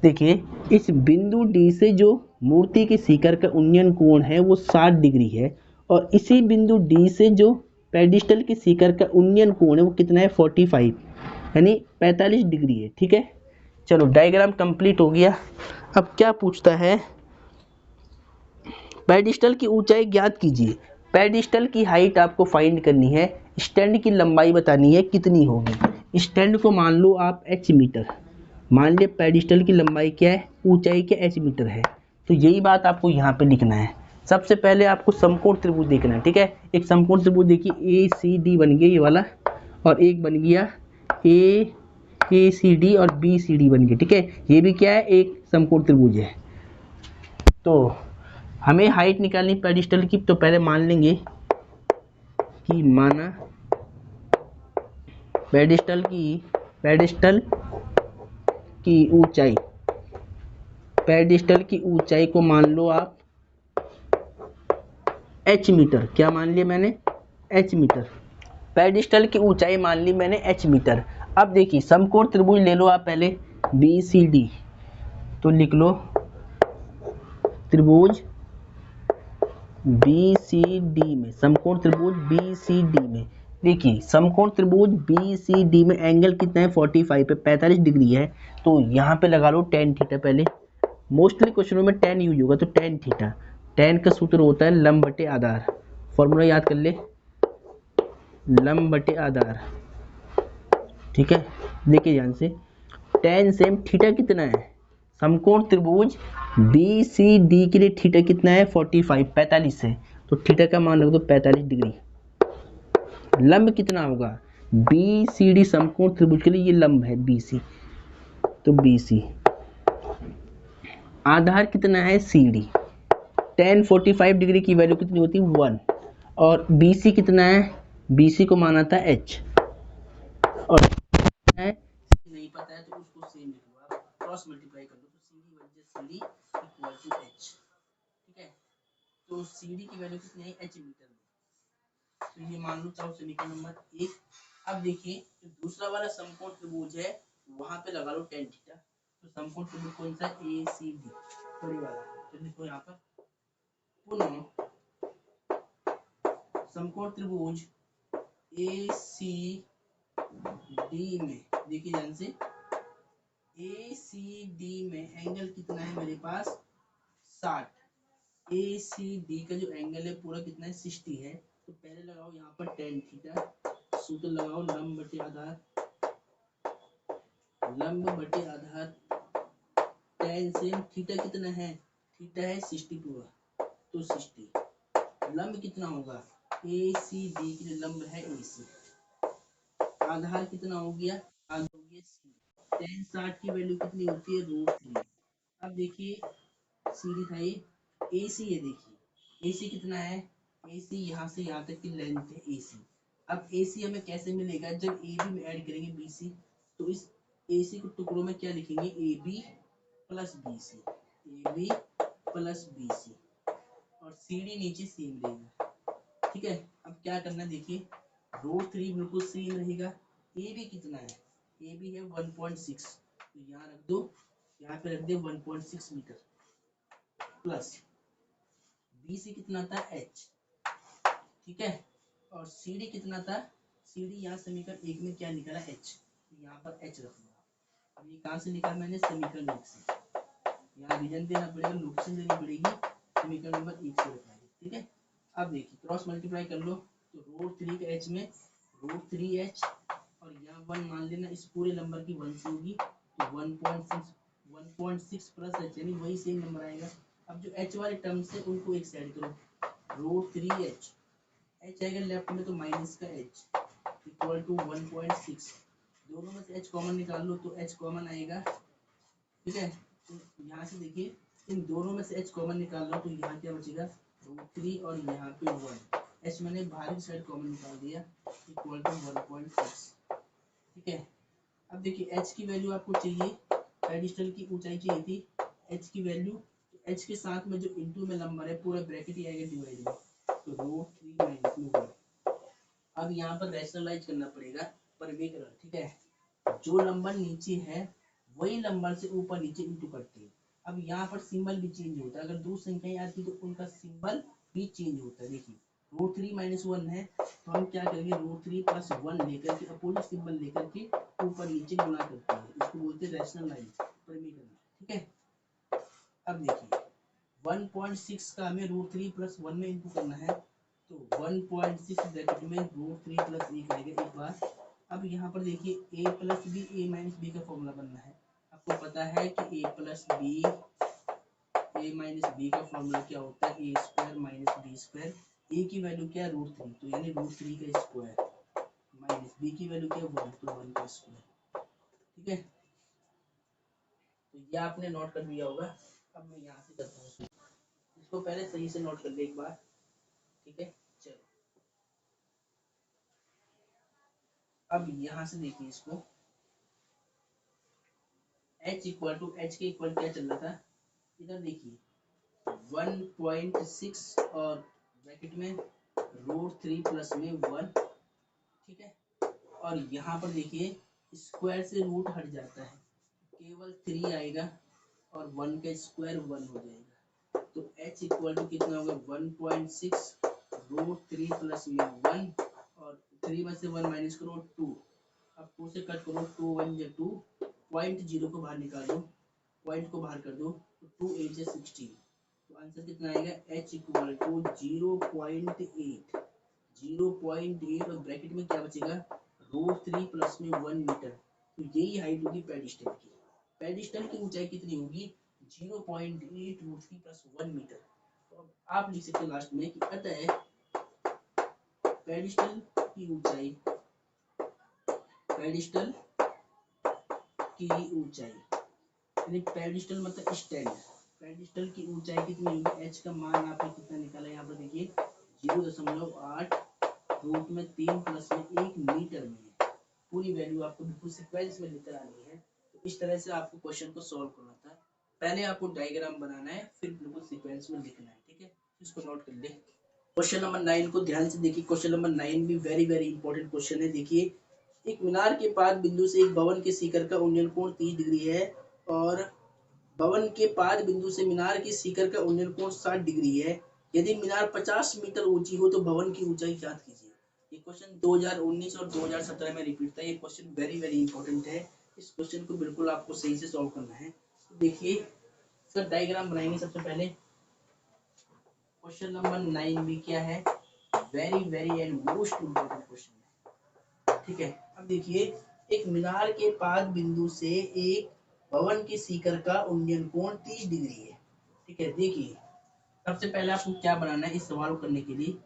देखिए इस बिंदु डी से जो मूर्ति के शिखर का उन्नयन कोण है वो 60 डिग्री है, और इसी बिंदु डी से जो पेडिस्टल के शिखर का उन्नयन कोण है वो कितना है, 45, यानी 45 डिग्री है, ठीक है। चलो डायग्राम कंप्लीट हो गया। अब क्या पूछता है, पेडिस्टल की ऊंचाई ज्ञात कीजिए। पेडिस्टल की हाइट आपको फाइंड करनी है, स्टैंड की लंबाई बतानी है कितनी होगी। स्टैंड को मान लो आप h मीटर, मान लिया पेडिस्टल की लंबाई क्या है, ऊंचाई क्या h मीटर है, तो यही बात आपको यहाँ पे लिखना है। सबसे पहले आपको समकोण त्रिभुज देखना है, ठीक है। एक समकोण त्रिभुज देखिए, ए सी डी बन गया ये वाला, और एक बन गया ए सी डी और बी सी डी बन गया, ठीक है। ये भी क्या है, एक समकोण त्रिभुज है। तो हमें हाइट निकालनी पेडिस्टल की, तो पहले मान लेंगे कि माना पेडिस्टल की ऊंचाई, पेडिस्टल की ऊंचाई को मान लो आप h मीटर, क्या मान लिया मैंने, h मीटर। पेडिस्टल की ऊंचाई मान ली मैंने h मीटर। अब देखिए समकोण त्रिभुज ले लो आप पहले, बी सी डी, तो लिख लो त्रिभुज बी सी डी में, समकोण त्रिभुज बी सी डी में, देखिए समकोण त्रिभुज बी सी डी में एंगल कितना है, 45 पे 45 डिग्री है। तो यहाँ पे लगा लो टेन थीटा, पहले मोस्टली क्वेश्चनों में टेन यूज होगा, तो टेन थीटा, टेन का सूत्र होता है लंब बटे आधार, फॉर्मूला याद कर ले, लंब बटे आधार, ठीक है। देखिए ध्यान से, टेन सेम थीटा कितना है, समकोण त्रिभुज बी सी डी के लिए थीटा कितना है, 45, 45 है, तो थीटा का मान रख दो 45 डिग्री। लंब कितना होगा, बी सी डी समकोण त्रिभुज के लिए ये लंब है बी सी, तो बी सी। आधार कितना है, सी डी, टेन 45 डिग्री की वैल्यू कितनी होती है, 1। और बी सी कितना है, बी सी को माना था एच, और है नहीं पता है तो उसको सेम लिख लो, आप क्रॉस मल्टीप्लाई कर लो, तो सी डी बन C D equal to H, ठीक है। तो सी डी की वैल्यू कितनी है, एच मीटर में, तो ये मान लो चाहो समीकरण नंबर 1। अब देखिए जो दूसरा वाला समकोण त्रिभुज है वहां पे लगा लो टेन थीटा, तो समकोण त्रिभुज कौन सा? ए सी डी, बड़ी वाला। तो लिखो यहाँ पर पुनः समकोण त्रिभुज ए सी डी में, देखिए ध्यान से, ए सी डी में एंगल कितना है मेरे पास? 60। ए सी डी का जो एंगल है पूरा कितना है? 60 है। तो पहले लगाओ यहाँ पर टेन थीटा, सूत्र लगाओ लंब बटे आधार, लंब बटे आधार टेन से थीटा कितना है? थीटा है 60 पूरा, तो 60 लंब कितना होगा? ए सी डी के लिए लंब है ए सी, आधार कितना हो गया? आधार हो गया सी। टेन 60 की वैल्यू कितनी होती है? √3। अब देखिए सीधी था ये, ए सी है, देखिए ए सी कितना है? ए सी यहाँ से यहाँ तक की लेंथ है ए सी। अब ए सी हमें कैसे मिलेगा? जब ए बी में ऐड करेंगे बी सी, तो इस ए सी के टुकड़ों में क्या लिखेंगे? A B plus B C, A B plus B C, और सी डी नीचे सेम रहेगा। ठीक है, अब क्या करना है देखिए, √3 बिल्कुल सेम रहेगा। ए बी कितना है? ए बी है 1.6, तो यहाँ रख दो, यहाँ पे रख दे 1.6 मीटर, प्लस बी सी कितना था? एच। ठीक है, और सी डी कितना था? सी डी यहाँ समीकरण 1 में क्या निकला? एच, तो यहाँ पर एच रखूंगा। अब ये कहाँ से निकाला मैंने? समीकरण 1 से। यहाँ रीजन देना पड़ेगा, लोकेशन देनी पड़ेगी, समीकरण नंबर 1 से रखना है। ठीक है, अब देखिए क्रॉस मल्टीप्लाई कर लो, तो √3 का एच में √3h, और यहाँ 1 मान लेना, इस पूरे नंबर की 1 से होगी, तो 1.6 प्लस एच, यानी वही सेम नंबर आएगा। अब जो एच वाले टर्म्स है उनको एक साइड करो, √3h, एच आएगा लेफ्ट में तो माइनस का एच इक्वल टू 1.6, दोनों में से एच कॉमन निकाल लो तो एच कॉमन आएगा। ठीक है, तो यहाँ से देखिए इन दोनों में से एच कॉमन निकाल लो, तो यहाँ क्या बचेगा? √3 और यहाँ पे 1, एच मैंने बाहर की साइड कॉमन निकाल दिया, इक्वल टू 1.6। ठीक है, अब देखिए एच की वैल्यू आपको चाहिए, पेडिस्टल की ऊंचाई चाहिए थी, एच की वैल्यू, तो एच के साथ में जो इंटू में नंबर है पूरा ब्रैकेट ही आएगा डिवाइड में, तो √3 माइनस में 1। अब यहाँ पर रैशनलाइज करना पड़ेगा परिवेकरण। ठीक है, जो नंबर नीचे है वही नंबर से ऊपर नीचे इंटू करते हैं। अब यहाँ पर सिंबल भी चेंज होता है, अगर दो संख्याएं आती तो उनका सिंबल भी चेंज होता है। देखिए √3 माइनस 1 है, तो हम क्या करेंगे? √3 प्लस 1 लेकर के अपोजिट सिंबल लेकर के ऊपर नीचे गुणा करते हैं, इसको बोलते हैं रैशनलाइज, परिवेकरण। ठीक है, अब देखिए 1.6 का हमें √3 प्लस 1 में इंटू करना है, तो 1.6 ब्रैकेट में √3 प्लस 1 आएगा एक बार। अब यहाँ पर देखिए a plus B, a minus B का फॉर्मूला बनना है। आपको पता है कि a plus B, a minus B का फॉर्मूला क्या होता है? a square minus B square. a की वैल्यू क्या है? √3, तो यानी √3 का स्क्वायर, माइनस b की वैल्यू क्या है? 1, तो 1 का स्क्वायर। ठीक है, तो ये आपने नोट कर लिया होगा। अब मैं यहाँ से करता हूँ, इसको पहले सही से नोट कर ले एक बार। ठीक है, चलो अब यहाँ से देखिए इसको, h इक्वल टू, h के इक्वल क्या चल रहा था? इधर देखिए 1.6 और ब्रैकेट में √3 प्लस में 1। ठीक है, और यहाँ पर देखिए स्क्वायर से रूट हट जाता है, केवल 3 आएगा और 1 का स्क्वायर 1 हो जाएगा, तो h इक्वल टू कितना होगा? 1.6 √3 प्लस में 1, और 3 में से 1 माइनस करो 2, अब 2 से कट करो, 2 1 या 2, पॉइंट 0 को बाहर निकालो, पॉइंट को बाहर कर दो, तो 2 8 से 16, तो आंसर कितना आएगा? h इक्वल टू 0.8, 0.8, और ब्रैकेट में क्या बचेगा? √3 प्लस में 1 मीटर, तो यही हाइट होगी पेडिस्टल की। पेडिस्टल की ऊंचाई कितनी होगी? 0.8 √3 प्लस 1 मीटर। तो अब आप लिख सकते हो लास्ट में कि अतः पेडिस्टल की ऊंचाई, पेडिस्टल की ऊंचाई, यानी पेडिस्टल मतलब स्टैंड, पेडिस्टल की ऊंचाई कितनी होगी? h का मान आपने कितना निकाला? यहाँ पर देखिए 0.8 √3 प्लस में 1 मीटर में है। पूरी वैल्यू आपको बिल्कुल सीक्वेंस में लेकर आनी है, तो इस तरह से आपको क्वेश्चन को सॉल्व करना था। पहले आपको डायग्राम बनाना है, फिर बिल्कुल सीक्वेंस में लिखना है। ठीक है, इसको नोट कर ले। क्वेश्चन नंबर 9 को ध्यान से देखिए, क्वेश्चन नंबर 9 भी वेरी वेरी इंपॉर्टेंट क्वेश्चन है। देखिए एक मीनार के पाद बिंदु से एक भवन के शिखर का उन्नयन कोण 30 डिग्री है, और भवन के पाद बिंदु से मीनार की शिखर का उन्नयन कोण 60 डिग्री है। यदि मीनार 50 मीटर ऊंची हो तो भवन की ऊंचाई ज्ञात कीजिए। ये क्वेश्चन 2019 और 2017 में रिपीट था। ये क्वेश्चन वेरी वेरी इंपॉर्टेंट है। इस क्वेश्चन को बिल्कुल आपको सही से सॉल्व करना है। तो देखिए इसका डायग्राम बनाएंगे। सबसे पहले क्वेश्चन नंबर 9 भी क्या है, very very and most important question है। ठीक है, अब देखिए एक मीनार के पाद बिंदु से एक भवन की शिखर का उन्नयन कोण 30 डिग्री है। ठीक है, देखिए सबसे पहले आपको क्या बनाना है, इस सवाल को करने के लिए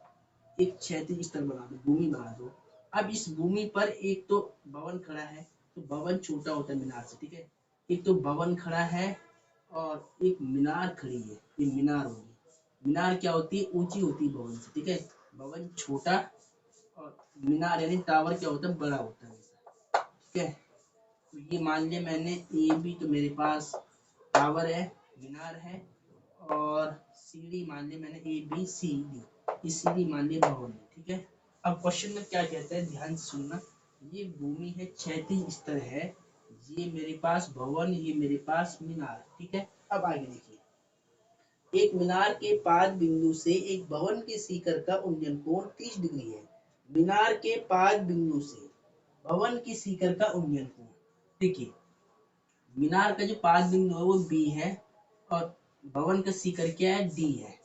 एक क्षैतिज स्तर बना दो, भूमि बना दो। अब इस भूमि पर एक तो भवन खड़ा है, तो भवन छोटा होता है मीनार से। ठीक है, एक तो भवन खड़ा है और एक मीनार खड़ी है, ये मीनार होगी। मीनार क्या होती है, ऊंची होती है भवन से। ठीक है, भवन छोटा और मीनार यानी टावर क्या होता है, बड़ा होता है। ठीक है, तो ये मान लिया मैंने ए बी, तो मेरे पास टावर है, मीनार है, और सीढ़ी मान लिया मैंने ए बी सी डी, ये सीढ़ी मान लिया भवन है। ठीक है, अब क्वेश्चन में क्या कहता है, ध्यान से सुनना। ये भूमि है, क्षैतिज स्तर है, ये मेरे पास भवन, ये मेरे पास मीनार। ठीक है, अब आगे देखिए एक मीनार के पाद बिंदु से एक भवन के शिखर का उन्नयन कोण 30 डिग्री है। मीनार के पाद बिंदु से भवन की शिखर का उन्नयन कोण, देखिए मीनार का जो पाद बिंदु है वो बी है और भवन का शिखर क्या है, डी है।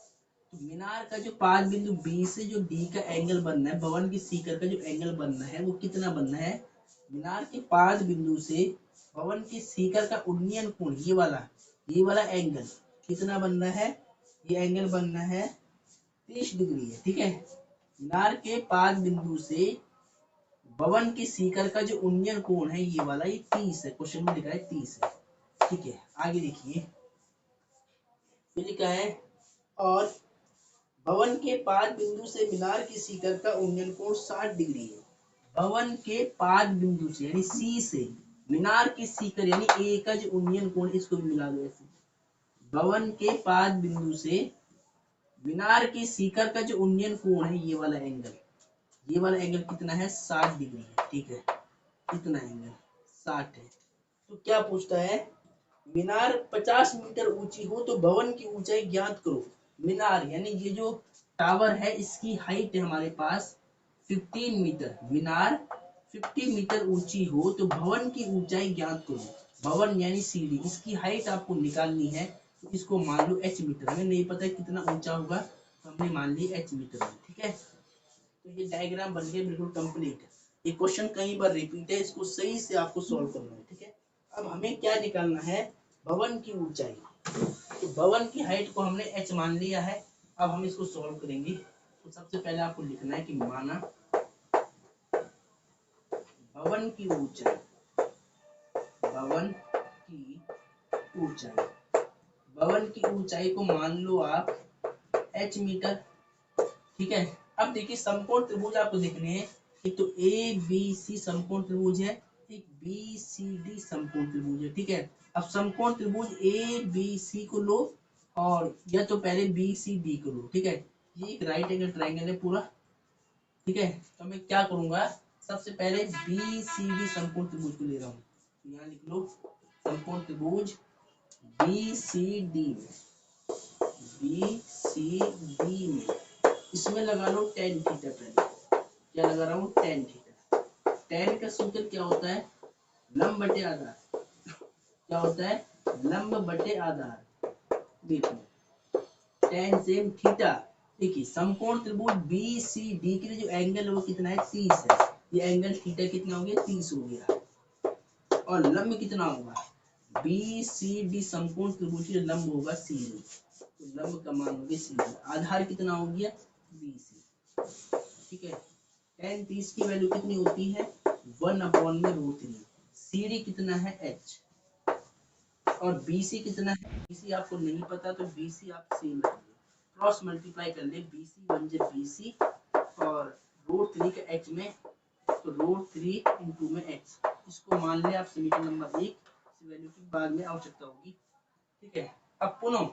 तो मीनार का जो पाद बिंदु बी से जो डी का एंगल बनना है, भवन की शिखर का जो एंगल बनना है वो कितना बनना है, मीनार के पाद बिंदु से भवन की शिखर का उन्नयन कोण, ये वाला एंगल कितना बनना है, ये एंगल बनना है 30 डिग्री है। ठीक है, मीनार के पाद बिंदु से भवन की शिखर का जो उन्नयन कोण है ये वाला, ये 30 है। क्वेश्चन में लिखा है 30 है। ठीक है, आगे देखिए लिखा है और भवन के पाद बिंदु से मीनार की शिखर का उन्नयन कोण 60 डिग्री है। भवन के पाद बिंदु से यानी सी से मीनार की शिखर यानी ए का जो उन्नयन कोण, इसको भी मिला दो ऐसे। भवन के पाद बिंदु से मीनार की शिखर का जो उन्नयन कोण है ये वाला एंगल, ये वाला एंगल कितना है, 60 डिग्री है। ठीक है, कितना एंगल 60 है। तो क्या पूछता है, मीनार 50 मीटर ऊंची हो तो भवन की ऊंचाई ज्ञात करो। मीनार यानी ये जो टावर है इसकी हाइट है हमारे पास 15 मीटर। मीनार 50 मीटर ऊंची हो तो भवन की ऊंचाई ज्ञात करो। भवन यानी सीढ़ी, इसकी हाइट आपको निकालनी है, तो इसको मान लो h मीटर। हमें नहीं पता कितना ऊंचा होगा, तो हमने मान ली h मीटर में। ठीक है, तो ये डायग्राम बन गया बिल्कुल कंप्लीट। ये क्वेश्चन कई बार रिपीट है, इसको सही से आपको सॉल्व करना है। ठीक है, अब हमें क्या निकालना है, भवन की ऊंचाई। तो भवन की हाइट को हमने h मान लिया है। अब हम इसको सॉल्व करेंगे। तो सबसे पहले आपको लिखना है कि माना भवन की ऊंचाई, भवन की ऊंचाई, भवन की ऊंचाई को मान लो आप h मीटर। ठीक है, अब देखिए समकोण त्रिभुज आपको देखने हैं। एक तो ए बी सी समकोण त्रिभुज है, एक बी सी डी समकोण त्रिभुज है। ठीक है, अब समकोण त्रिभुज ए बी सी को लो और या तो पहले बी सी डी को लो। ठीक है, ये एक राइट एंगल ट्रायंगल है पूरा। ठीक है, तो मैं क्या करूंगा, सबसे पहले बी सी डी समकोण त्रिभुज को ले रहा हूँ। तो यहाँ लिख लो समकोण त्रिभुज बी सी डी में, बी सी डी में इसमें लगा लो tan थीटा। पहले क्या लगा रहा हूँ, tan थीटा। tan का सूत्र क्या होता है, लंब बटे आधार। क्या होता है, लंब बटे आधार। देखो tan सेम थीटा। देखिए समकोण त्रिभुज बी सी डी के लिए जो एंगल है वो कितना है, 30 है। ये एंगल थीटा कितना हो गया, 30 हो गया। और लंब कितना होगा, बी सी डी समकोण त्रिभुज के लंब होगा सी डी। तो लंब का मान हो गया सी डी। आधार कितना हो गया, बी सी। ठीक है, tan 30 की वैल्यू कितनी होती है, 1/√3। सी डी कितना है, h। और BC कितना है, BC आपको नहीं पता तो BC आप सेम रखिए, क्रॉस मल्टीप्लाई कर ले, BC 1 जे BC और √3 का h में, तो √3 इंटू में h। इसको मान ले आप समीकरण नंबर 1। इस वैल्यू की बाद में आवश्यकता होगी। ठीक है, अब पुनः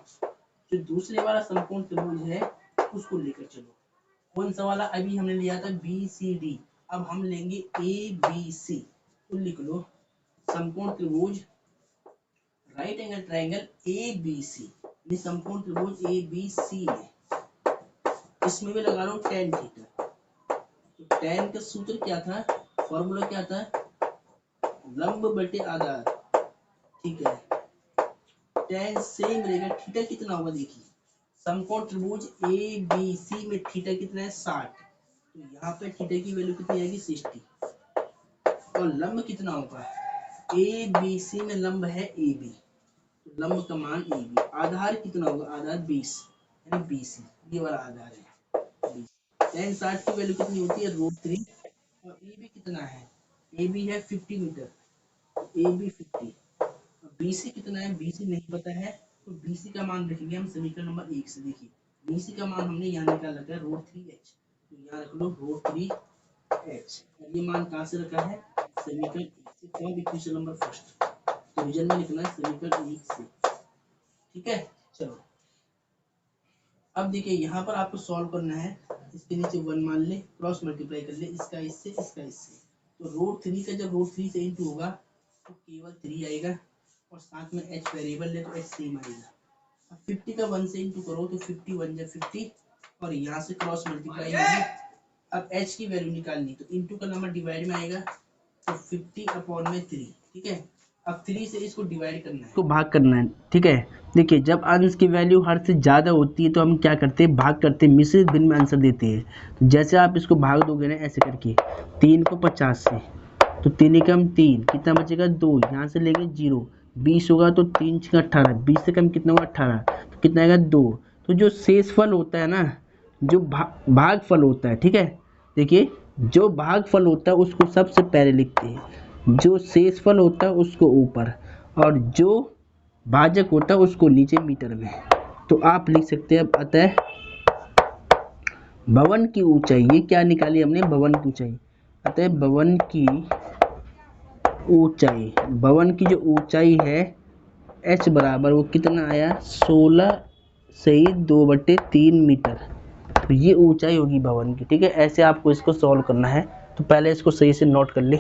जो दूसरे वाला समकोण त्रिभुज है उसको लेकर चलो। कौन सा वाला, अभी हमने लिया था BCD, अब हम लेंगे ABC। तो लिख लो समकोण त्रिभुज right angle triangle A B C, समकोण त्रिभुज ए बी सी है, इसमें भी लगा लो tan थीटा। तो tan का सूत्र क्या था, फॉर्मूला क्या था, लंब बटे आधार, ठीक है। tan सेम रहेगा, थीटा कितना होगा देखिए, समकोण त्रिभुज ए बी सी में थीटा कितना है 60, तो यहाँ पे थीटा की वैल्यू कितनी आएगी 60, और लंब कितना होगा, ए बी सी में लंब है ए बी, तो लंब का मान ए बी, आधार कितना होगा, आधार 20 यानी बी सी, ये वाला आधार है 20। tan 60 की वैल्यू कितनी होती है √3, और ए बी कितना है, ए बी है 50 मीटर, ए बी 50, BC कितना है, BC नहीं पता है, तो BC का मान रखेंगे हम समीकरण नंबर 1 से। देखिए BC का मान हमने यहाँ निकाल रखा है √3h, तो यहाँ रख लो √3h, और ये मान कहाँ से रखा है, समीकरण 1 से, कौन इक्वेशन नंबर फर्स्ट, तो रीजन में लिखना है समीकरण 1 से, ठीक है। चलो अब देखिए यहाँ पर आपको सॉल्व करना है, इसके नीचे 1 मान ले, क्रॉस मल्टीप्लाई कर ले, इसका इससे इसका इससे, तो √3 का जब √3 से इंटू होगा तो केवल 3 आएगा, और साथ में h वेरिएबल है तो h सेम आएगा। अब 50 का 1 से इंटू करो तो 50 1 जा 50, और यहाँ से क्रॉस मल्टीप्लाई होगी। अब h की वैल्यू निकालनी, तो इंटू का नंबर डिवाइड में आएगा, तो 50/3, ठीक है। अब 3 से इसको डिवाइड करना है, इसको भाग करना है, ठीक है। देखिए जब अंश की वैल्यू हर से ज़्यादा होती है तो हम क्या करते हैं, भाग करते हैं, मिश्रित भिन्न में आंसर देते हैं। तो जैसे आप इसको भाग दोगे ना ऐसे करके, 3 को 50 से, तो 3 एकम 3, कितना बचेगा 2, यहाँ से लेंगे 0, 20 होगा तो 3 6 18, 20 से कम कितना होगा 18, तो कितना आएगा 2। तो जो शेषफल होता है ना, जो भागफल होता है, ठीक है, देखिए जो भागफल होता है उसको सबसे पहले लिखते हैं, जो शेषफल होता है उसको ऊपर, और जो भाजक होता है उसको नीचे मीटर में। तो आप लिख सकते हैं अब, अतः भवन की ऊंचाई, ये क्या निकाली हमने, भवन की ऊंचाई, अतः भवन की ऊंचाई, भवन की जो ऊंचाई है h बराबर वो कितना आया 16 सही 2/3 मीटर, तो ये ऊंचाई होगी भवन की, ठीक है। ऐसे आपको इसको सॉल्व करना है, तो पहले इसको सही से नोट कर ले।